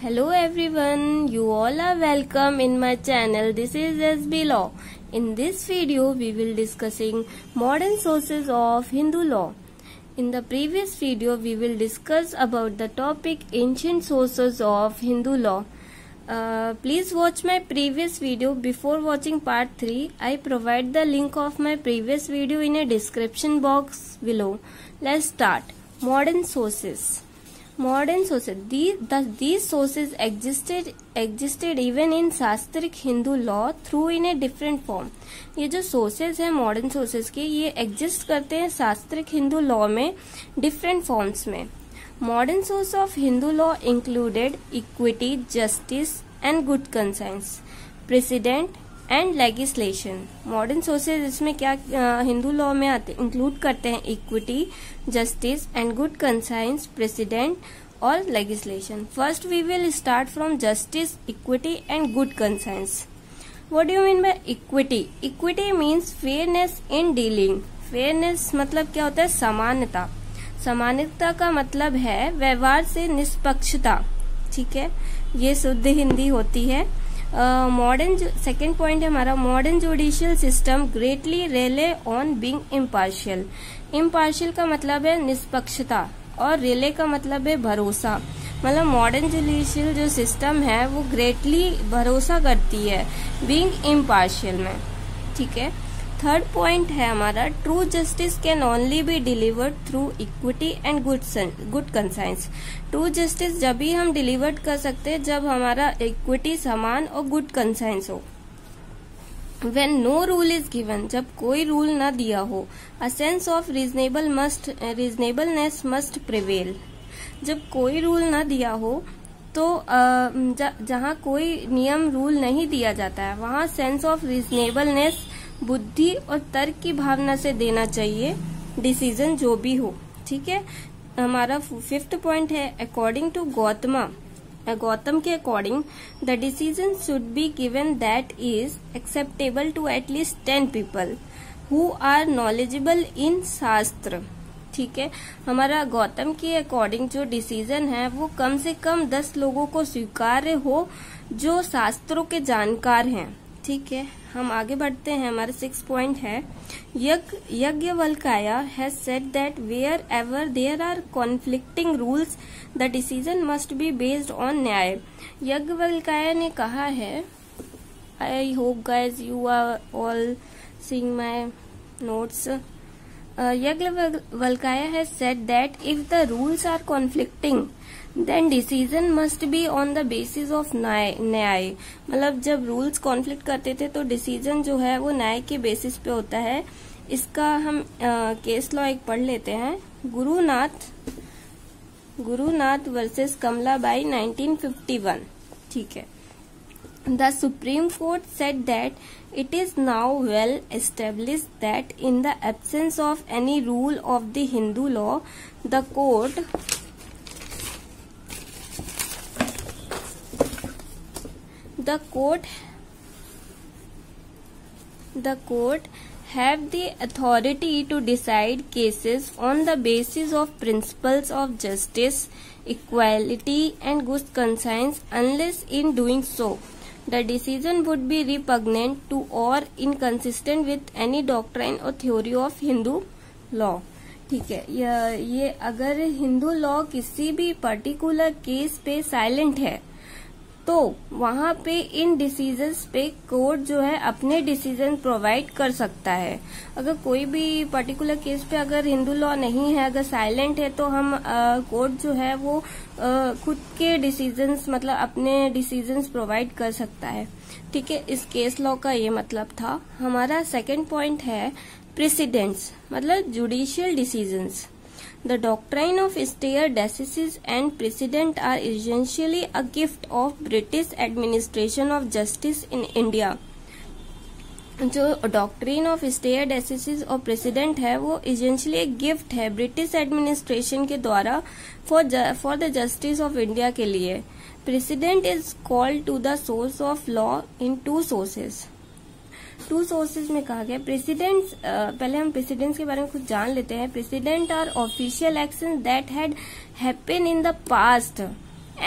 Hello everyone, you all are welcome in my channel. This is SB Law. In this video, we will discussing modern sources of Hindu law. In the previous video, we will discuss about the topic ancient sources of Hindu law. Please watch my previous video. Before watching part 3, I provide the link of my previous video in a description box below. Let's start. Modern sources. Modern sources. These sources existed even in शास्त्रिक Hindu law through in a different form. ये जो sources हैं modern sources के, ये exist करते हैं शास्त्रिक Hindu law में डिफरेंट फॉर्म्स में. Modern source of Hindu law included equity, justice and good conscience, precedent and legislation. Modern sources इसमें क्या हिंदू लॉ में आते इंक्लूड करते हैं equity, justice and good conscience, precedent और legislation. First we will start from justice, equity and good conscience. What do you mean by equity? Equity means fairness in dealing. Fairness मतलब क्या होता है? समानता. समानता का मतलब है व्यवहार से निष्पक्षता. ठीक है, ये शुद्ध हिंदी होती है. मॉडर्न सेकेंड पॉइंट है हमारा, modern judicial system greatly relay on being impartial. Impartial का मतलब है निष्पक्षता और रिले का मतलब है भरोसा. मतलब मॉडर्न जुडिशियल जो सिस्टम है वो ग्रेटली भरोसा करती है बीइंग इम्पार्शियल में. ठीक है. थर्ड पॉइंट है हमारा, true justice can only be delivered through equity and good conscience. True justice जब भी हम डिलीवर्ड कर सकते हैं जब हमारा इक्विटी, समान और गुड कंसाइंस हो. When no rule is given, जब कोई रूल ना दिया हो, a sense of reasonableness must prevail. जब कोई रूल ना दिया हो तो जहाँ कोई नियम रूल नहीं दिया जाता है वहाँ सेंस ऑफ रीजनेबलनेस, बुद्धि और तर्क की भावना से देना चाहिए डिसीजन जो भी हो. ठीक है. हमारा फिफ्थ पॉइंट है, अकॉर्डिंग टू गौतम के according the decision should be given that is acceptable to at least 10 people who are knowledgeable in shastra. ठीक है. हमारा गौतम के अकॉर्डिंग जो डिसीजन है वो कम से कम 10 लोगों को स्वीकार्य हो जो शास्त्रों के जानकार हैं. ठीक है. हम आगे बढ़ते हैं. हमारा 6 पॉइंट है, Yajnavalkya has said that wherever there are conflicting rules the decision must be based on nyaya. Yajnavalkya ने कहा है, I hope guys you are all seeing my notes. Yagyavallkya has said that if the rules are conflicting, then decision must be on the basis of न्याय. मतलब जब rules conflict करते थे तो decision जो है वो न्याय के बेसिस पे होता है. इसका हम केस लॉ एक पढ़ लेते हैं. गुरुनाथ वर्सेस कमलाबाई 1951. ठीक है. The Supreme Court said that it is now well established that in the absence of any rule of the Hindu law, the court have the authority to decide cases on the basis of principles of justice, equality and good conscience unless in doing so the decision would be repugnant to or inconsistent with any doctrine or theory of Hindu law. ठीक है. ये अगर Hindu law किसी भी particular case पे silent है तो वहाँ पे इन डिसीजंस पे कोर्ट जो है अपने डिसीजन प्रोवाइड कर सकता है. अगर कोई भी पर्टिकुलर केस पे अगर हिंदू लॉ नहीं है, अगर साइलेंट है, तो हम कोर्ट जो है वो खुद के डिसीजंस मतलब अपने डिसीजंस प्रोवाइड कर सकता है. ठीक है. इस केस लॉ का ये मतलब था. हमारा सेकंड पॉइंट है प्रेसिडेंट्स मतलब judicial decisions. The doctrine of stare decisis and precedent are essentially a gift of British administration of justice in India. जो डॉक्ट्रिन ऑफ स्टेयर डेसिसिस और प्रेसिडेंट है वो एसेंशियली एक गिफ्ट है ब्रिटिश एडमिनिस्ट्रेशन के द्वारा for the justice of India के लिए. Precedent is called to the source of law in 2 sources. 2 sources में कहा गया प्रेसिडेंट्स. पहले हम प्रेसिडेंट्स के बारे में कुछ जान लेते हैं. Precedent are official action that had happen in the past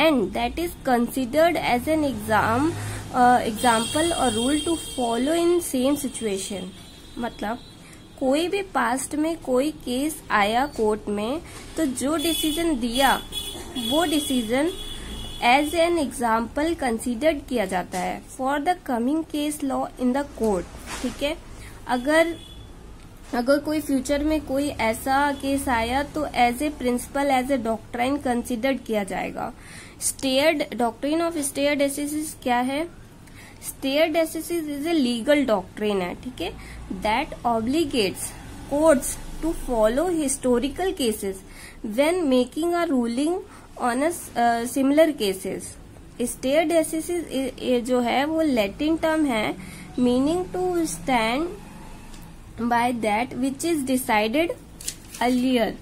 and that is considered as an example or rule to follow in same situation. मतलब कोई भी पास्ट में कोई केस आया कोर्ट में तो जो डिसीजन दिया वो decision as an example considered किया जाता है for the coming case law in the court. ठीक है, अगर कोई फ्यूचर में कोई ऐसा केस आया तो as a principle as a doctrine considered किया जाएगा. Stared doctrine of stare decisis क्या है? Stare decisis is a legal doctrine है. ठीक है, that obligates courts to follow historical cases when making a ruling on a similar cases. Stare decisis जो है वो लैटिन टर्म है meaning to stand by that which is decided earlier.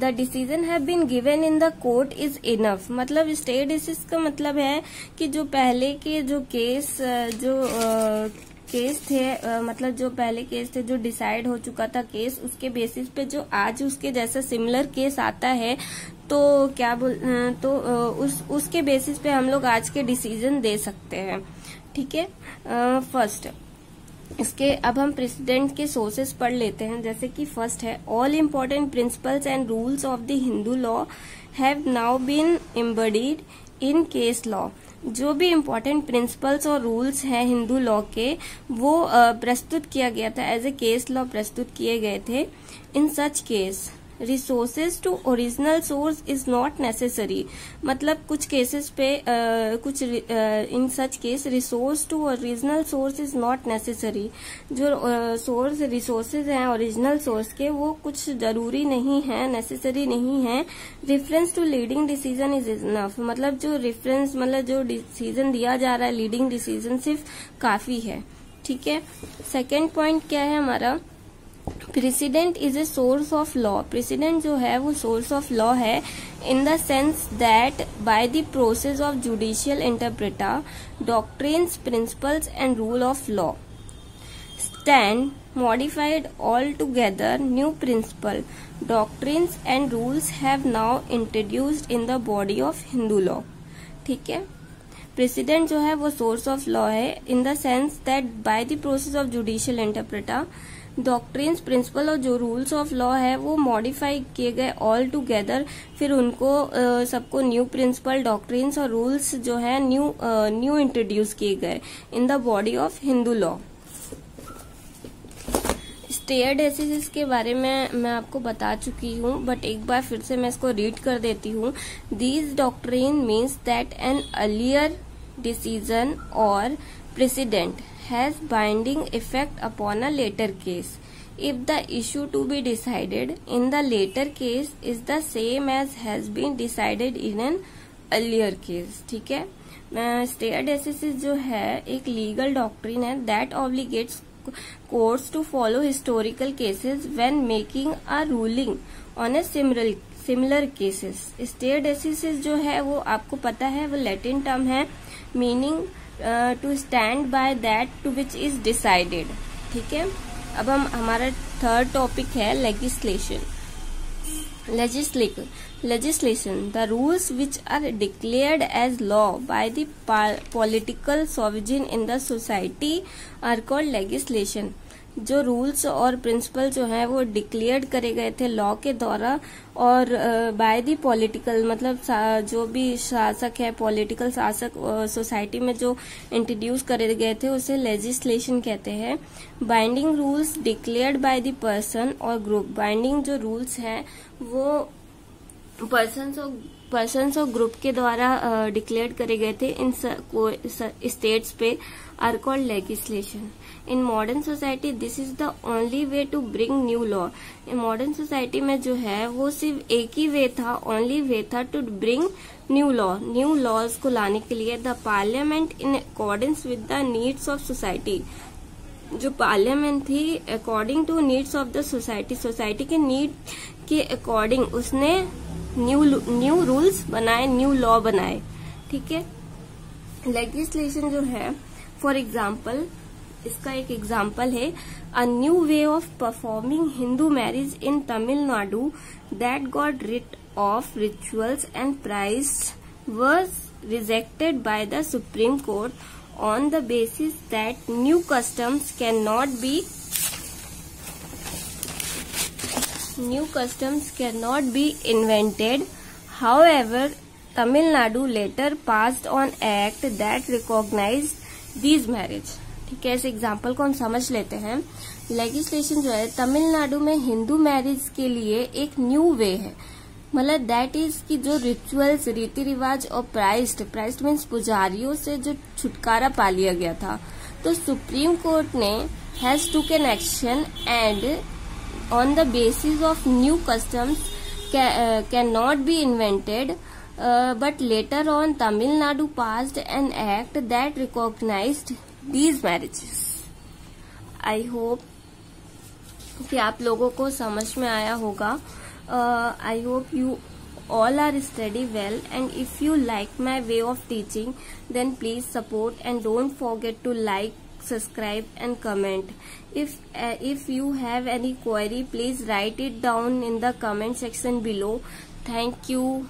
The decision have been given in the court is enough. मतलब stay disease का मतलब है कि जो पहले के जो केस थे मतलब जो पहले केस थे जो डिसाइड हो चुका था केस, उसके बेसिस पे जो आज उसके जैसा सिमिलर केस आता है तो क्या उसके बेसिस पे हम लोग आज के डिसीजन दे सकते हैं. ठीक है, फर्स्ट इसके अब हम प्रेसिडेंट के सोर्सेस पढ़ लेते हैं. जैसे कि फर्स्ट है all important principles and rules of the Hindu law have now been embodied in case law. जो भी इम्पोर्टेंट प्रिंसिपल्स और रूल्स हैं हिंदू लॉ के वो प्रस्तुत किया गया था एज ए केस लॉ प्रस्तुत किए गए थे. In such case resources to original source is not necessary. मतलब कुछ केसेस पे in such case resource to original source is not necessary. जो सोर्स रिसोर्सेज हैं ओरिजिनल सोर्स के वो कुछ जरूरी नहीं है, नेसेसरी नहीं है. Reference to leading decision is enough. मतलब जो रेफरेंस मतलब जो डिसीजन दिया जा रहा है लीडिंग डिसीजन सिर्फ काफी है. ठीक है, सेकेंड पॉइंट क्या है हमारा? Precedent is a source of law. Precedent जो है वो सोर्स ऑफ लॉ है in the sense that by the process of judicial interpretation doctrines principles and rule of law stand modified all together. New principle doctrines and rules have now introduced in the body of Hindu law. ठीक है, president जो है वो source of law है in the sense that by the process of judicial interpretation doctrines principle और जो rules of law है वो मॉडिफाई किए गए ऑल टुगेदर. फिर उनको सबको न्यू प्रिंसिपल डॉक्ट्रिन्स और रूल्स जो है न्यू इंट्रोड्यूस किए गए in the body of Hindu law. Stare decisis के बारे में मैं आपको बता चुकी हूँ बट एक बार फिर से मैं इसको रीड कर देती हूँ. These doctrine means that an earlier decision और president has binding effect upon a later case if the issue to be decided in the later case is the same as has been decided in an earlier case. ठीक है, stare decisis जो है एक legal doctrine है that obligates courts to follow historical cases when making a ruling on a similar cases. Stare decisis जो है वो आपको पता है वो लैटिन टर्म है meaning to stand by that to which is decided. ठीक है, अब हम हमारा थर्ड टॉपिक है legislation. Legislation. The rules which are declared as law by the political sovereign in the society are called legislation. जो rules और principal जो है वो डिक्लेयर करे गए थे लॉ के द्वारा और बाय दी पॉलिटिकल मतलब जो भी शासक है पॉलिटिकल शासक सोसाइटी में जो इंट्रोड्यूस करे गए थे उसे लेजिस्लेशन कहते हैं. Binding rules declared by the person और ग्रुप. बाइंडिंग जो रूल्स हैं वो पर्सन्स और ग्रुप के द्वारा डिक्लेयर करे गए थे इन स्टेट्स पे are called legislation. In modern society this is the only way to bring new law. Modern society में जो है वो सिर्फ एक ही वे था, ओनली वे था to bring new law. New laws को लाने के लिए the parliament in according with the needs of society. जो पार्लियामेंट थी according to needs of the society, society के नीड के अकॉर्डिंग उसने न्यू रूल्स बनाए, न्यू लॉ बनाए. ठीक है, लेजिस्लेशन जो है फॉर एग्जाम्पल इसका एक एग्जाम्पल है a new way of performing Hindu marriage in Tamil Nadu that got writ of rituals and price was rejected by the Supreme Court on the basis that new customs cannot be invented. However, Tamil Nadu later passed an act that recognized these marriage. ठीक है, इस example को हम समझ लेते हैं. Legislation जो है तमिलनाडु में हिंदू मैरिज के लिए एक न्यू वे है. मतलब दैट इज कि जो रिचुअल्स, रीति रिवाज और प्राइस्ड मीन्स पुजारियों से जो छुटकारा पा लिया गया था. तो सुप्रीम कोर्ट ने हैज टूक an action and on the basis of new customs cannot be invented, but later on Tamil Nadu passed an act that recognized these marriages. I hope कि आप लोगों को समझ में आया होगा. I hope you all are study well, and if you like my way of teaching, then please support and don't forget to like, subscribe and comment. If you have any query, please write it down in the comment section below. Thank you.